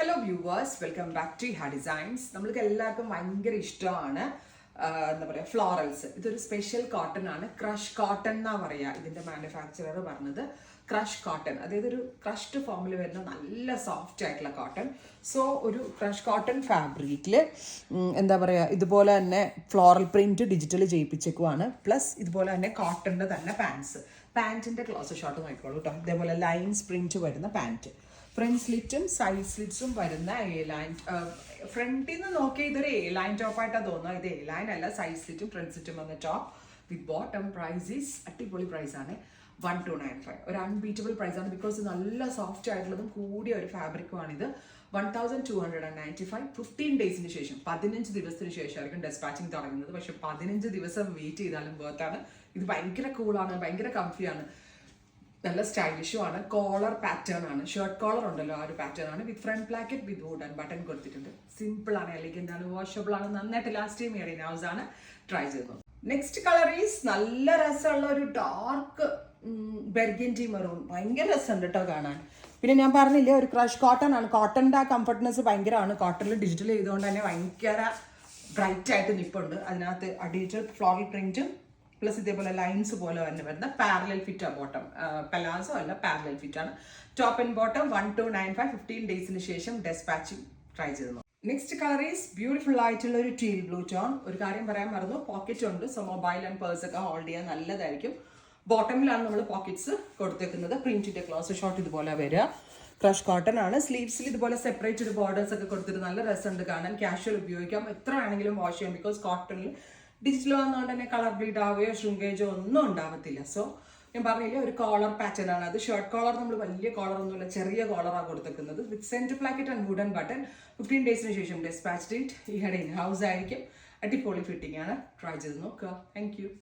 Hello viewers, welcome back to ഹാ designs. നമ്മൾക്ക് എല്ലാവർക്കും ഭയങ്കര ഇഷ്ടമാണ് എന്താ പറയുക ഫ്ലോറൽസ്. ഇതൊരു സ്പെഷ്യൽ കോട്ടൺ ആണ്, ക്രഷ് കോട്ടൺ എന്നാ പറയുക. ഇതിൻ്റെ മാനുഫാക്ചറർ പറഞ്ഞത് ക്രഷ് കോട്ടൺ, അതായത് ഒരു ക്രഷ്ഡ് ഫോമിൽ വരുന്ന നല്ല സോഫ്റ്റ് ആയിട്ടുള്ള കോട്ടൺ. സോ ഒരു ക്രഷ് കോട്ടൺ ഫാബ്രിക്കിൽ എന്താ പറയുക ഇതുപോലെ തന്നെ ഫ്ലോറൽ പ്രിൻറ്റ് ഡിജിറ്റൽ ചെയ്യിപ്പിച്ചേക്കുവാണ്. പ്ലസ് ഇതുപോലെ തന്നെ കോട്ടൻ്റെ തന്നെ പാൻറ്റിൻ്റെ ക്ലോസ് ഷോട്ട് നോക്കിക്കോളൂ കേട്ടോ. ഇതേപോലെ ലൈൻസ് പ്രിൻറ്റ് വരുന്ന പാൻറ്റ്, ഫ്രണ്ട് സ്ലിറ്റും സൈഡ് സ്ലിറ്റ്സും വരുന്ന എ ലൈൻ. ഫ്രണ്ടിൽ നിന്ന് നോക്കി ഇതൊരു എ ലൈൻ ടോപ്പായിട്ടാണ് തോന്നുന്നത്. ഇത് എ ലൈൻ അല്ല, സൈഡ് സ്ലിറ്റും ഫ്രണ്ട് സ്ലിറ്റും വന്ന top with bottom. Price is അടിപൊളി പ്രൈസാണ്, 1295. ഒരു അൺബീറ്റബിൾ പ്രൈസാണ്, ബിക്കോസ് നല്ല സോഫ്റ്റ് ആയിട്ടുള്ളതും കൂടിയ ഒരു ഫാബ്രിക്കുമാണിത്. 1295. 15 ഡേയ്സിന് ശേഷം, 15 ദിവസത്തിന് ശേഷമായിരിക്കും ഡെസ്പാച്ചിങ് തുടങ്ങുന്നത്. പക്ഷെ 15 ദിവസം വെയിറ്റ് ചെയ്താലും വേർത്താണ്. ഇത് ഭയങ്കര കൂളാണ്, ഭയങ്കര കംഫിയാണ്, നല്ല സ്റ്റൈലിഷും ആണ്. കോളർ പാറ്റേൺ ആണ്, ഷർട്ട് കോളർ ഉണ്ടല്ലോ, ആ ഒരു പാറ്റേൺ ആണ്. With front placket with wood and button കൊടുത്തിട്ടുണ്ട്. സിമ്പിൾ ആണ്, എലിഗന്റ് ആണ്, വാഷബിൾ ആണ്, നന്നായിട്ട് last time made in house ആണ്. ട്രൈ ചെയ്തു. നെക്സ്റ്റ് കളർ ഈസ് നല്ല രസമുള്ള ഒരു ഡാർക്ക് ബെർഗൻഡി മെറൂൺ. ഭയങ്കര രസമുണ്ട് കേട്ടോ കാണാൻ. പിന്നെ ഞാൻ പറഞ്ഞില്ലേ, ഒരു ക്രഷ് കോട്ടൺ ആണ്. കോട്ടൻ്റെ ആ കംഫർട്ട്നെസ് ഭയങ്കരമാണ്. കോട്ടണിൽ ഡിജിറ്റൽ ചെയ്തുകൊണ്ട് തന്നെ ഭയങ്കര ബ്രൈറ്റ് ആയിട്ട് നിൽപ്പുണ്ട്. അതിനകത്ത് ഡിജിറ്റൽ ഫ്ലോറൽ പ്രിന്റും പ്ലസ് ഇതേപോലെ ലൈൻസ് പോലെ തന്നെ വരുന്ന പാരലൽ ഫിറ്റ് ആ ബോട്ടം. പലാസോ അല്ല, പാരലൽ ഫിറ്റ് ആണ്. Top and bottom 1295. 15 ഡേയ്സിന് ശേഷം ഡെസ്പാച്ചിങ് ട്രൈ ചെയ്തു. നെക്സ്റ്റ് കളർ ഈസ് ബ്യൂട്ടിഫുൾ ആയിട്ടുള്ള ഒരു ടീൽ ബ്ലൂ ടോൺ. ഒരു കാര്യം പറയാൻ മറന്നു, പോക്കറ്റ് ഉണ്ട്. സോ മൊബൈൽ ആൻഡ് പേഴ്സ് ഒക്കെ ഹോൾഡ് ചെയ്യാൻ നല്ലതായിരിക്കും. ബോട്ടമിലാണ് നമ്മൾ പോക്കറ്റ്സ് കൊടുത്തേക്കുന്നത്. പ്രിന്റിന്റെ ക്ലോസ് ഷോട്ട് ഇതുപോലെ വരിക. ക്രഷ് കോട്ടൺ ആണ്. സ്ലീവ്സിൽ ഇതുപോലെ സെപ്പറേറ്റ് ഒരു ബോർഡേഴ്സ് ഒക്കെ കൊടുത്തിട്ട് നല്ല രസമുണ്ട് കാണാൻ. ക്യാഷ്വൽ ഉപയോഗിക്കാം, എത്ര വേണമെങ്കിലും വാഷ് ചെയ്യാം. ബിക്കോസ് കോട്ടണിൽ ഡിജിറ്റൽ വന്നുകൊണ്ട് തന്നെ കളർ ബ്ലീഡ് ആവുകയോ ഷ്രിങ്കേജോ ഒന്നും ഉണ്ടാവത്തില്ല. സോ ഞാൻ പറഞ്ഞില്ലേ, ഒരു കോളർ പാറ്റേൺ ആണ് അത്. ഷർട്ട് കോളർ നമ്മൾ വലിയ കോളർ ഒന്നുമില്ല, ചെറിയ കോളറാണ് കൊടുത്തേക്കുന്നത്. With centre placket and wooden button. 15 ഡേയ്സിന് ശേഷം ഡെസ്പാച്ച് ഡേറ്റ്. ഈ ഹെഡ് ഇൻ ഹൗസ് ആയിരിക്കും. അടിപൊളി ഫിറ്റിംഗ് ആണ്. ട്രൈ ചെയ്ത് നോക്കുക. Thank U.